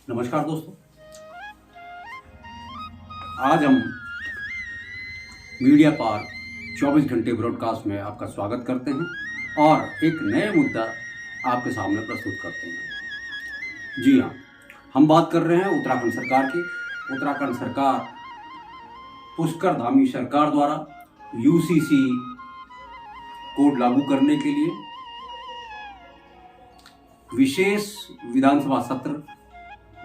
नमस्कार दोस्तों, आज हम मीडिया पार 24 घंटे ब्रॉडकास्ट में आपका स्वागत करते हैं और एक नए मुद्दा आपके सामने प्रस्तुत करते हैं। जी हाँ, हम बात कर रहे हैं उत्तराखंड सरकार की। उत्तराखंड सरकार पुष्कर धामी सरकार द्वारा यूसीसी कोड लागू करने के लिए विशेष विधानसभा सत्र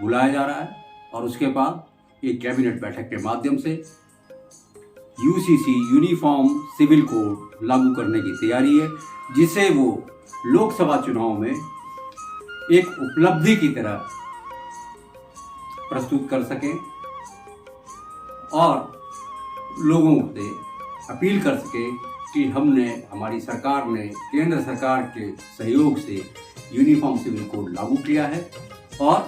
बुलाया जा रहा है और उसके बाद एक कैबिनेट बैठक के माध्यम से यूसीसी यूनिफॉर्म सिविल कोड लागू करने की तैयारी है, जिसे वो लोकसभा चुनाव में एक उपलब्धि की तरह प्रस्तुत कर सकें और लोगों से अपील कर सके कि हमारी सरकार ने केंद्र सरकार के सहयोग से यूनिफॉर्म सिविल कोड लागू किया है और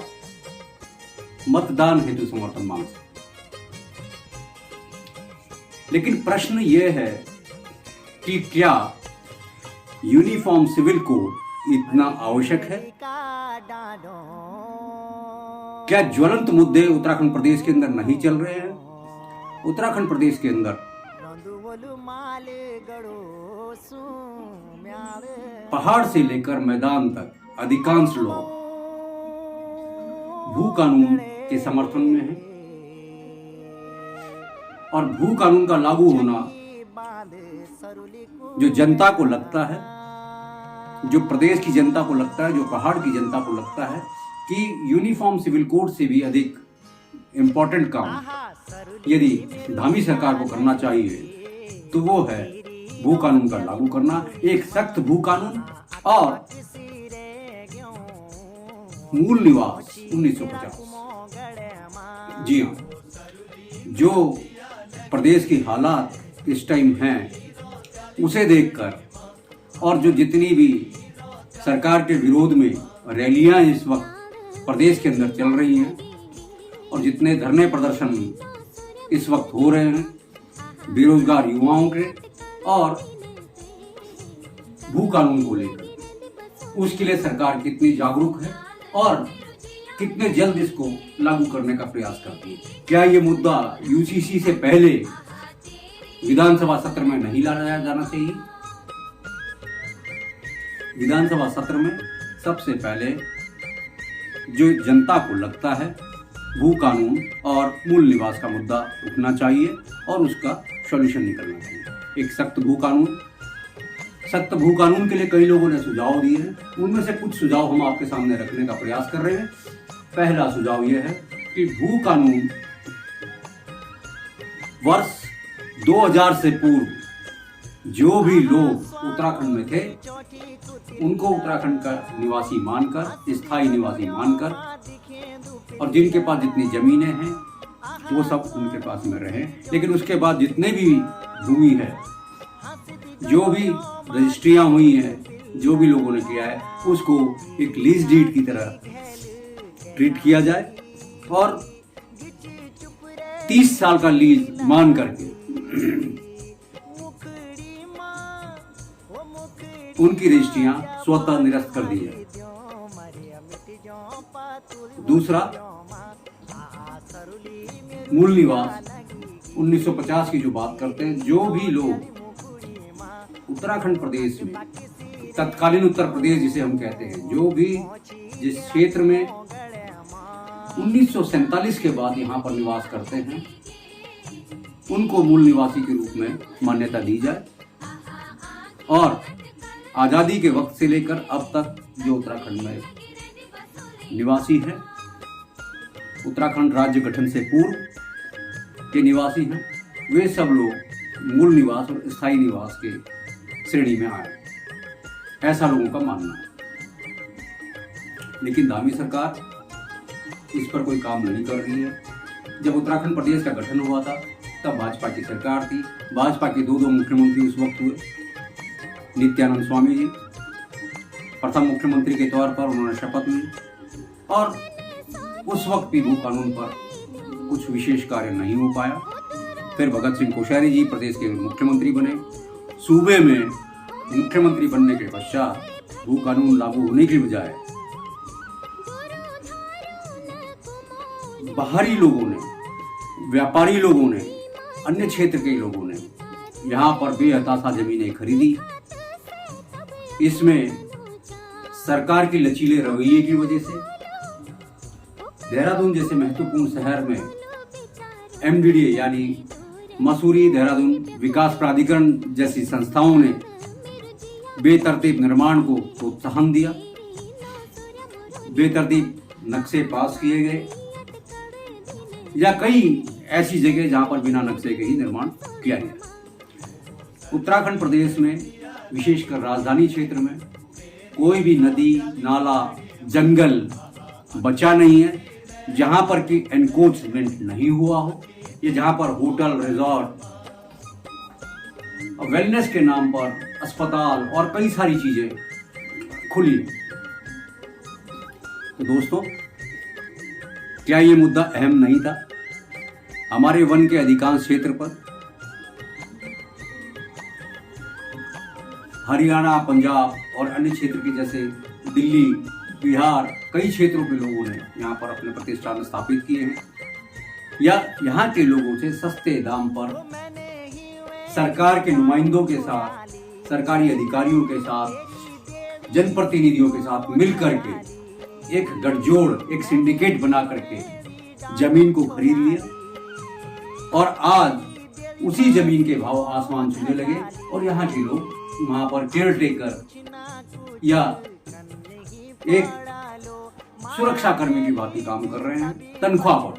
मतदान हेतु समर्थन मांग सकते। लेकिन प्रश्न यह है कि क्या यूनिफॉर्म सिविल कोड इतना आवश्यक है? क्या ज्वलंत मुद्दे उत्तराखंड प्रदेश के अंदर नहीं चल रहे हैं? उत्तराखंड प्रदेश के अंदर पहाड़ से लेकर मैदान तक अधिकांश लोग भू कानून के समर्थन में है और भू कानून का लागू होना जो जनता को लगता है, जो प्रदेश की जनता को लगता है, जो पहाड़ की जनता को लगता है कि यूनिफॉर्म सिविल कोड से भी अधिक इम्पोर्टेंट काम यदि धामी सरकार को करना चाहिए तो वो है भू कानून का लागू करना, एक सख्त भू कानून और मूल निवास 1950। जी हाँ, जो प्रदेश की हालात इस टाइम हैं उसे देखकर और जो जितनी भी सरकार के विरोध में रैलियां इस वक्त प्रदेश के अंदर चल रही हैं और जितने धरने प्रदर्शन इस वक्त हो रहे हैं बेरोजगार युवाओं के और भू कानून को लेकर, उसके लिए सरकार कितनी जागरूक है और कितने जल्द इसको लागू करने का प्रयास करती है। क्या ये मुद्दा यूसीसी से पहले विधानसभा सत्र में नहीं लाया जाना चाहिए? विधानसभा सत्र में सबसे पहले जो जनता को लगता है भू कानून और मूल निवास का मुद्दा उठना चाहिए और उसका सॉल्यूशन निकलना चाहिए। एक सख्त भू कानून के लिए कई लोगों ने सुझाव दिए हैं, उनमें से कुछ सुझाव हम आपके सामने रखने का प्रयास कर रहे हैं। पहला सुझाव यह है कि भू कानून वर्ष 2000 से पूर्व जो भी लोग उत्तराखंड में थे उनको उत्तराखंड का निवासी मानकर, स्थायी निवासी मानकर और जिनके पास जितनी जमीनें हैं वो सब उनके पास में रहे। लेकिन उसके बाद जितने भी भूमि है, जो भी रजिस्ट्रियां हुई हैं, जो भी लोगों ने किया है, उसको एक लीज डीड की तरह ट्रीट किया जाए और 30 साल का लीज मान करके उनकी रजिस्ट्रियां स्वतः निरस्त कर दी जाए। दूसरा, मूल निवास 1950 की जो बात करते हैं, जो भी लोग उत्तराखंड प्रदेश में, तत्कालीन उत्तर प्रदेश जिसे हम कहते हैं, जो भी जिस क्षेत्र में 1947 के बाद यहाँ पर निवास करते हैं उनको मूल निवासी के रूप में मान्यता दी जाए और आज़ादी के वक्त से लेकर अब तक जो उत्तराखंड में निवासी हैं, उत्तराखंड राज्य गठन से पूर्व के निवासी हैं, वे सब लोग मूल निवास और स्थायी निवास के श्रेणी में आए, ऐसा लोगों का मानना है। लेकिन धामी सरकार इस पर कोई काम नहीं कर रही है। जब उत्तराखंड प्रदेश का गठन हुआ था तब भाजपा की सरकार थी। भाजपा के दो मुख्यमंत्री उस वक्त हुए। नित्यानंद स्वामी जी प्रथम मुख्यमंत्री के तौर पर उन्होंने शपथ ली और उस वक्त भी भू कानून पर कुछ विशेष कार्य नहीं हो पाया। फिर भगत सिंह कोश्यारी जी प्रदेश के मुख्यमंत्री बने। सूबे में मुख्यमंत्री बनने के पश्चात भू कानून लागू होने की बजाय बाहरी लोगों ने, व्यापारी लोगों ने, अन्य क्षेत्र के लोगों ने यहाँ पर बेहताशा जमीनें खरीदी। इसमें सरकार के लचीले रवैये की वजह से देहरादून जैसे महत्वपूर्ण शहर में MDDA यानी मसूरी देहरादून विकास प्राधिकरण जैसी संस्थाओं ने बेतरतीब निर्माण को प्रोत्साहन दिया। बेतरतीब नक्शे पास किए गए या कई ऐसी जगह जहां पर बिना नक्शे के ही निर्माण किया गया। उत्तराखंड प्रदेश में विशेषकर राजधानी क्षेत्र में कोई भी नदी, नाला, जंगल बचा नहीं है जहां पर कि एनक्रोचमेंट नहीं हुआ हो, या जहां पर होटल, रिजॉर्ट, वेलनेस के नाम पर अस्पताल और कई सारी चीजें खुली। तो दोस्तों, क्या ये मुद्दा अहम नहीं था? हमारे वन के अधिकांश क्षेत्र पर हरियाणा, पंजाब और अन्य क्षेत्र के जैसे दिल्ली, बिहार, कई क्षेत्रों के लोगों ने यहाँ पर अपने प्रतिष्ठान स्थापित किए हैं, या यहाँ के लोगों से सस्ते दाम पर सरकार के नुमाइंदों के साथ, सरकारी अधिकारियों के साथ, जनप्रतिनिधियों के साथ मिलकर के एक गठजोड़, एक सिंडिकेट बना करके जमीन को खरीद लिया और आज उसी जमीन के भाव आसमान छूने लगे और यहाँ के लोग वहां पर केयर टेकर या एक सुरक्षा कर्मी की भांति काम कर रहे हैं तनख्वाह पर।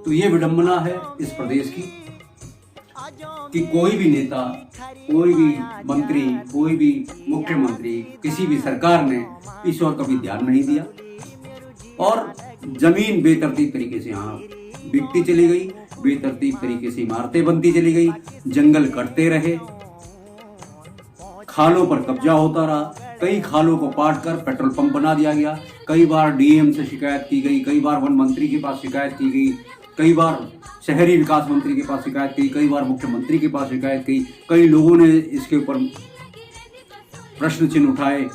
तो ये विडंबना है इस प्रदेश की कि कोई भी नेता, कोई भी मंत्री, कोई भी मुख्यमंत्री, किसी भी सरकार ने इस ओर कभी ध्यान नहीं दिया और जमीन बेतरतीब तरीके से यहाँ बिकती चली गई, बेतरतीब तरीके से इमारतें बनती चली गई, जंगल कटते रहे, खालों पर कब्जा होता रहा, कई खालों को पाट कर पेट्रोल पंप बना दिया गया। कई बार डीएम से शिकायत की गई, कई बार वन मंत्री के पास शिकायत की गई, कई बार शहरी विकास मंत्री के पास शिकायत की, कई बार मुख्यमंत्री के पास शिकायत की, कई लोगों ने इसके ऊपर प्रश्न चिन्ह उठाए,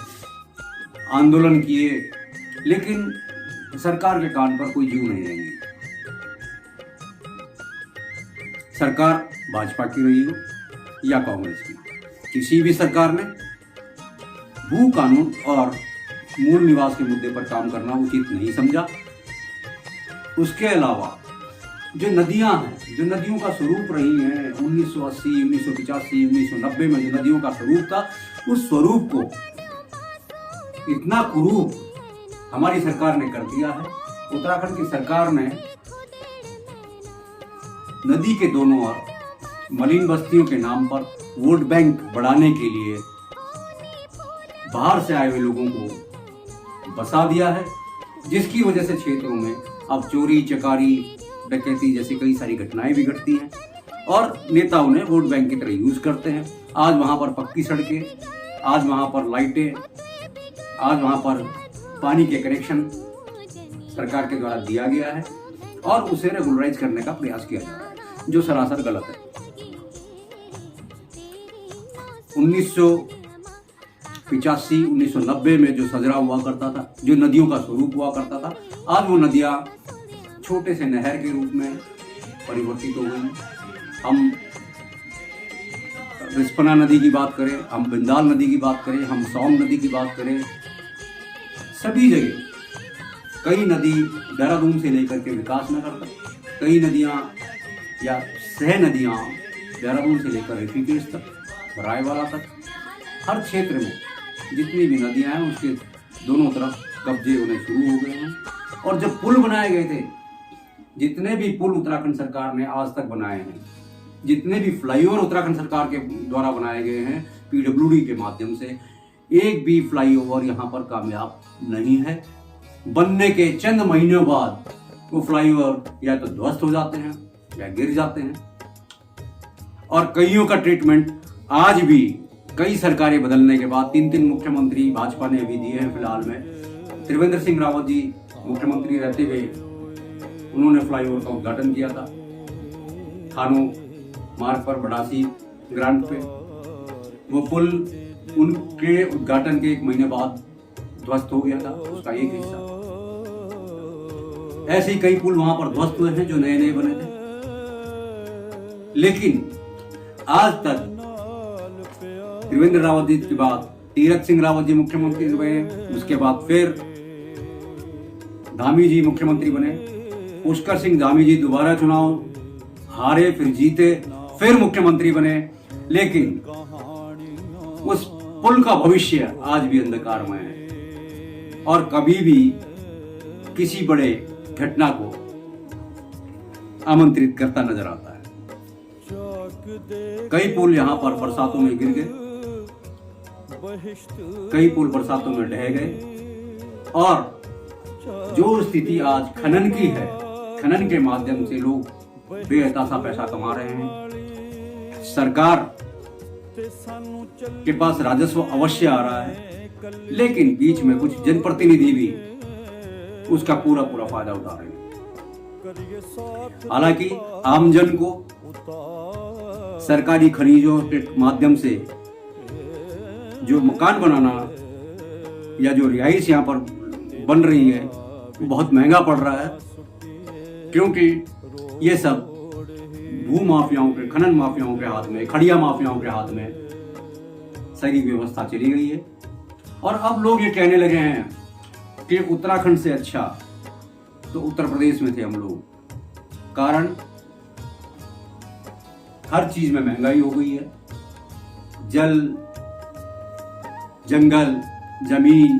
आंदोलन किए, लेकिन सरकार के कान पर कोई जू नहीं रहेगी। सरकार भाजपा की रही हो या कांग्रेस की, किसी भी सरकार ने भू कानून और मूल निवास के मुद्दे पर काम करना उचित नहीं समझा। उसके अलावा जो नदियां हैं, जो नदियों का स्वरूप रही हैं 1980, 1985, 1990 में जो नदियों का स्वरूप था, उस स्वरूप को इतना कुरूप हमारी सरकार ने कर दिया है। उत्तराखंड की सरकार ने नदी के दोनों ओर मलिन बस्तियों के नाम पर वोट बैंक बढ़ाने के लिए बाहर से आए हुए लोगों को बसा दिया है, जिसकी वजह से क्षेत्रों में अब चोरी, चकारी, डकैती जैसी कई सारी घटनाएं भी घटती हैं और नेता उन्हें वोट बैंक की तरह यूज करते हैं। आज वहां पर पक्की सड़कें, आज वहां पर लाइटें, आज वहां पर पानी के कनेक्शन सरकार के द्वारा दिया गया है और उसे रेगुलराइज करने का प्रयास किया जा रहा है, जो सरासर गलत है। 1985, 1990 में जो सजरा हुआ करता था, जो नदियों का स्वरूप हुआ करता था, आज वो नदियां छोटे से नहर के रूप में परिवर्तित हो गई। हम रिस्पना नदी की बात करें, हम बिंदाल नदी की बात करें, हम सोम नदी की बात करें, सभी जगह कई नदी देहरादून से लेकर के विकास नगर तक, कई नदियां या सह नदियां देहरादून से लेकर ऋषिकेश तक, रायवाला तक, हर क्षेत्र में जितनी भी नदियां हैं उसके दोनों तरफ कब्जे होने शुरू हो गए हैं। और जब पुल बनाए गए थे, जितने भी पुल उत्तराखंड सरकार ने आज तक बनाए हैं, जितने भी फ्लाईओवर उत्तराखंड सरकार के द्वारा बनाए गए हैं PWD के माध्यम से, एक भी फ्लाईओवर यहाँ पर कामयाब नहीं है। बनने के चंद महीनों बाद वो फ्लाईओवर या तो ध्वस्त हो जाते हैं या गिर जाते हैं और कईयों का ट्रीटमेंट आज भी कई सरकारें बदलने के बाद 3 मुख्यमंत्री भाजपा ने अभी दिए हैं। फिलहाल में त्रिवेंद्र सिंह रावत जी मुख्यमंत्री रहते हुए उन्होंने फ्लाईओवर का उद्घाटन किया था थानों मार्ग पर बड़ासी ग्रांट पे। वो पुल उनके उद्घाटन के 1 महीने बाद ध्वस्त हो गया था, उसका एक हिस्सा। ऐसे ही कई पुल वहां पर ध्वस्त हुए हैं जो नए नए बने थे। लेकिन आज तक त्रिवेंद्र रावत जी के बाद तीरथ सिंह रावत जी मुख्यमंत्री बने, उसके बाद फिर धामी जी मुख्यमंत्री बने, पुष्कर सिंह धामी जी दोबारा चुनाव हारे, फिर जीते, फिर मुख्यमंत्री बने। लेकिन उस पुल का भविष्य आज भी अंधकारमय है और कभी भी किसी बड़े घटना को आमंत्रित करता नजर आता है। कई पुल यहाँ पर बरसातों में गिर गए, कई पुल बरसातों में ढह गए और जो स्थिति आज खनन की है, खनन के माध्यम से लोग बेहताशा पैसा कमा रहे हैं। सरकार के पास राजस्व अवश्य आ रहा है, लेकिन बीच में कुछ जनप्रतिनिधि भी उसका पूरा पूरा फायदा उठा रहे हैं। हालांकि आमजन को सरकारी खनिजों के माध्यम से जो मकान बनाना या जो रिहाइश यहाँ पर बन रही है वो बहुत महंगा पड़ रहा है, क्योंकि ये सब भू माफियाओं के, खनन माफियाओं के हाथ में, खड़िया माफियाओं के हाथ में सारी व्यवस्था चली गई है। और अब लोग ये कहने लगे हैं कि उत्तराखंड से अच्छा तो उत्तर प्रदेश में थे हम लोग, कारण हर चीज में महंगाई हो गई है। जल, जंगल, जमीन,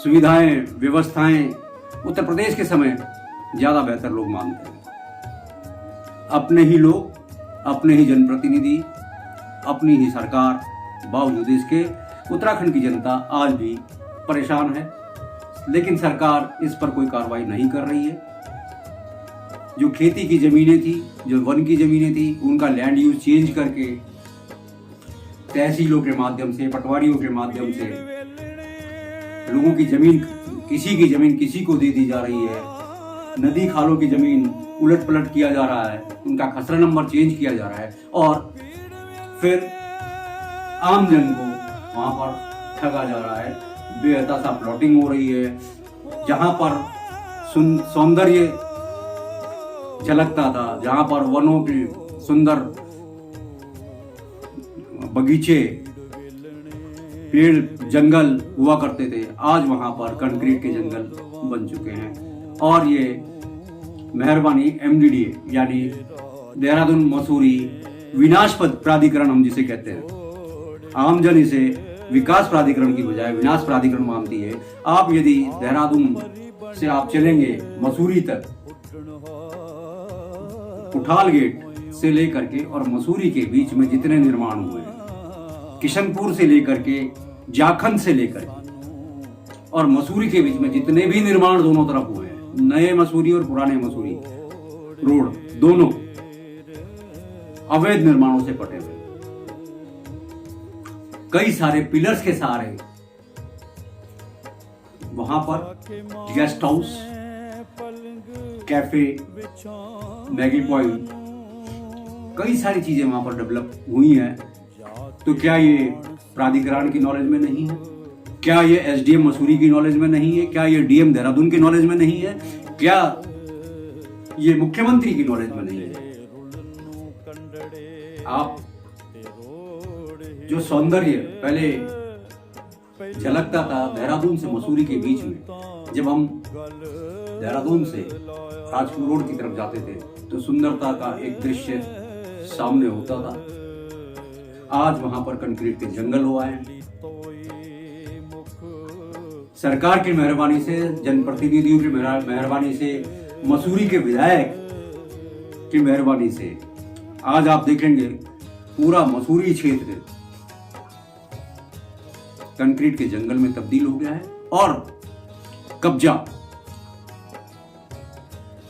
सुविधाएं, व्यवस्थाएं उत्तर प्रदेश के समय ज्यादा बेहतर लोग मानते हैं। अपने ही लोग, अपने ही जनप्रतिनिधि, अपनी ही सरकार, बावजूद इसके उत्तराखंड की जनता आज भी परेशान है। लेकिन सरकार इस पर कोई कार्रवाई नहीं कर रही है। जो खेती की जमीनें थी, जो वन की जमीनें थी, उनका लैंड यूज चेंज करके तहसीलों के माध्यम से, पटवारियों के माध्यम से लोगों की जमीन, किसी की जमीन किसी को दे दी जा रही है। नदी खालों की जमीन उलट पलट किया जा रहा है, उनका खसरा नंबर चेंज किया जा रहा है और फिर आम जन को वहां पर ठगा जा रहा है। बेहताशा प्लॉटिंग हो रही है। जहां पर सौंदर्य झलकता था, जहां पर वनों की सुंदर बगीचे, पेड़, जंगल हुआ करते थे, आज वहां पर कंक्रीट के जंगल बन चुके हैं। और ये मेहरबानी MDDA यानी देहरादून मसूरी विनाश प्राधिकरण, हम जिसे कहते हैं, आमजन इसे विकास प्राधिकरण की बजाय विनाश प्राधिकरण मानती है। आप यदि देहरादून से आप चलेंगे मसूरी तक, उठाल गेट से लेकर के और मसूरी के बीच में जितने निर्माण हुए हैं, किशनपुर से लेकर के, जाखंड से लेकर और मसूरी के बीच में जितने भी निर्माण दोनों तरफ हुए हैं, नए मसूरी और पुराने मसूरी रोड दोनों अवैध निर्माणों से पटे हुए। कई सारे पिलर्स के सहारे वहां पर guest house, cafe, Maggi point, कई सारी चीजें वहां पर डेवलप हुई हैं। तो क्या ये प्राधिकरण की नॉलेज में नहीं है? क्या ये SDM मसूरी की नॉलेज में नहीं है? क्या ये DM देहरादून की नॉलेज में नहीं है? क्या ये मुख्यमंत्री की नॉलेज में नहीं है? आप जो सौंदर्य पहले झलकता था देहरादून से मसूरी के बीच में, जब हम देहरादून से राजपुर रोड की तरफ जाते थे तो सुंदरता का एक दृश्य सामने होता था। आज वहां पर कंक्रीट के जंगल हुआ है। सरकार की मेहरबानी से, जनप्रतिनिधियों की मेहरबानी से, मसूरी के विधायक की मेहरबानी से आज आप देखेंगे पूरा मसूरी क्षेत्र कंक्रीट के जंगल में तब्दील हो गया है। और कब्जा,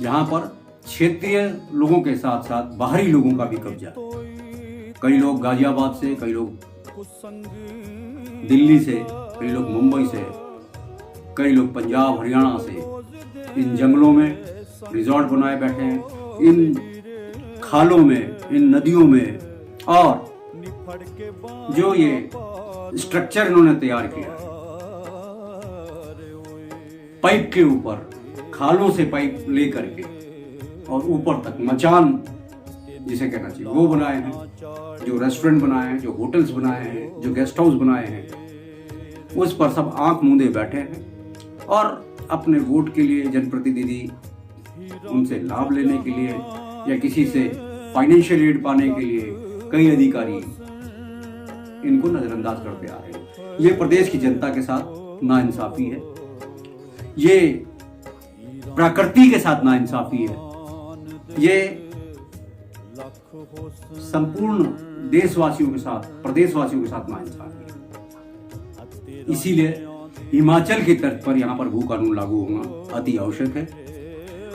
जहां पर क्षेत्रीय लोगों के साथ साथ बाहरी लोगों का भी कब्जा, कई लोग गाजियाबाद से, कई लोग दिल्ली से, कई लोग मुंबई से, कई लोग पंजाब हरियाणा से इन जंगलों में रिजॉर्ट बनाए बैठे हैं, इन खालों में, इन नदियों में। और जो ये स्ट्रक्चर इन्होंने तैयार किया, पाइप के ऊपर खालों से पाइप ले करके और ऊपर तक मचान जिसे कहना चाहिए वो बनाए हैं, जो रेस्टोरेंट बनाए हैं, जो होटल्स बनाए हैं, जो गेस्ट हाउस बनाए हैं, उस पर सब आंख मूंदे बैठे हैं और अपने वोट के लिए जनप्रतिनिधि उनसे लाभ लेने के लिए या किसी से फाइनेंशियल एड पाने के लिए कई अधिकारी इनको नजरअंदाज करते आ रहे हैं। ये प्रदेश की जनता के साथ नाइंसाफी है, ये प्रकृति के साथ नाइंसाफी है, ये संपूर्ण देशवासियों के साथ, प्रदेशवासियों के साथ नाइंसाफी है। इसीलिए हिमाचल की तर्ज पर यहाँ पर भू कानून लागू होना अति आवश्यक है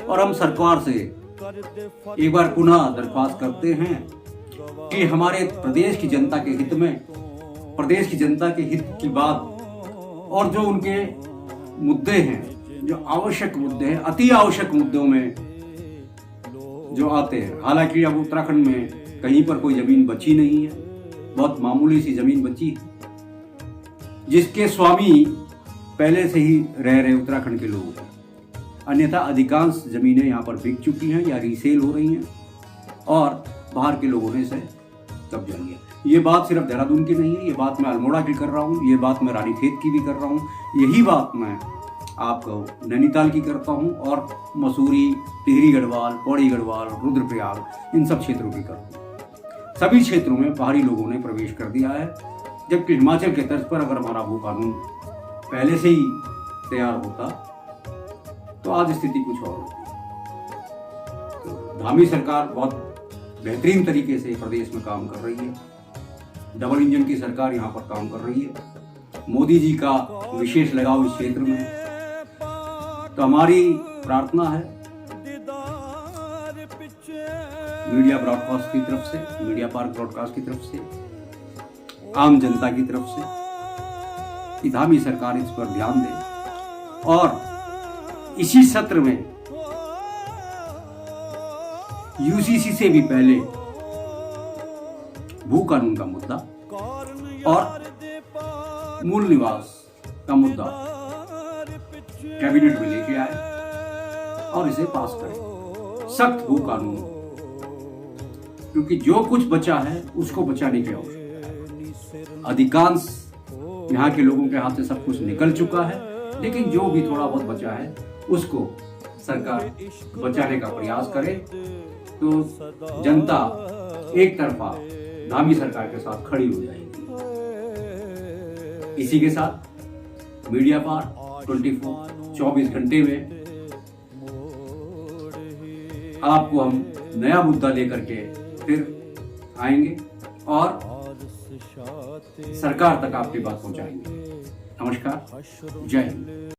और हम सरकार से एक बार पुनः दरख्वास्त करते हैं कि हमारे प्रदेश की जनता के हित में, प्रदेश की जनता के हित की बात और जो उनके मुद्दे हैं, जो आवश्यक मुद्दे हैं, अति आवश्यक मुद्दों में जो आते हैं। हालांकि अब उत्तराखंड में कहीं पर कोई जमीन बची नहीं है, बहुत मामूली सी जमीन बची है जिसके स्वामी पहले से ही रह रहे उत्तराखंड के लोग हैं। अन्यथा अधिकांश जमीनें यहाँ पर बिक चुकी हैं या रीसेल हो रही हैं और बाहर के लोगों ने इसे कब्जा लिया। ये बात सिर्फ देहरादून की नहीं है, ये बात मैं अल्मोड़ा की कर रहा हूँ, ये बात मैं रानीखेत की भी कर रहा हूँ, यही बात मैं आपको नैनीताल की करता हूँ और मसूरी, टिहरी गढ़वाल, पौड़ी गढ़वाल, रुद्रप्रयाग इन सब क्षेत्रों की करता हूँ। सभी क्षेत्रों में पहाड़ी लोगों ने प्रवेश कर दिया है, जबकि हिमाचल के तर्ज पर अगर हमारा भू कानून पहले से ही तैयार होता तो आज स्थिति कुछ और होती। तो धामी सरकार बहुत बेहतरीन तरीके से प्रदेश में काम कर रही है, डबल इंजन की सरकार यहाँ पर काम कर रही है। मोदी जी का विशेष लगाव इस क्षेत्र में है। तो हमारी प्रार्थना है मीडिया ब्रॉडकास्ट की तरफ से, मीडिया पार्क ब्रॉडकास्ट की तरफ से, आम जनता की तरफ से कि धामी सरकार इस पर ध्यान दे और इसी सत्र में यूसीसी से भी पहले भू कानून का मुद्दा और मूल निवास का मुद्दा कैबिनेट में लेके आए और इसे पास करें। सख्त भू कानून, क्योंकि जो कुछ बचा है उसको बचाने की आवश्यकता है। अधिकांश यहाँ के लोगों के हाथ से सब कुछ निकल चुका है, लेकिन जो भी थोड़ा बहुत बचा है उसको सरकार बचाने का प्रयास करे तो जनता एक तरफा धामी सरकार के साथ खड़ी हो जाएगी। इसी के साथ मीडिया पार 24 घंटे में आपको हम नया मुद्दा लेकर के फिर आएंगे और सरकार तक आपकी बात पहुंचाएंगे। नमस्कार, जय हिंद।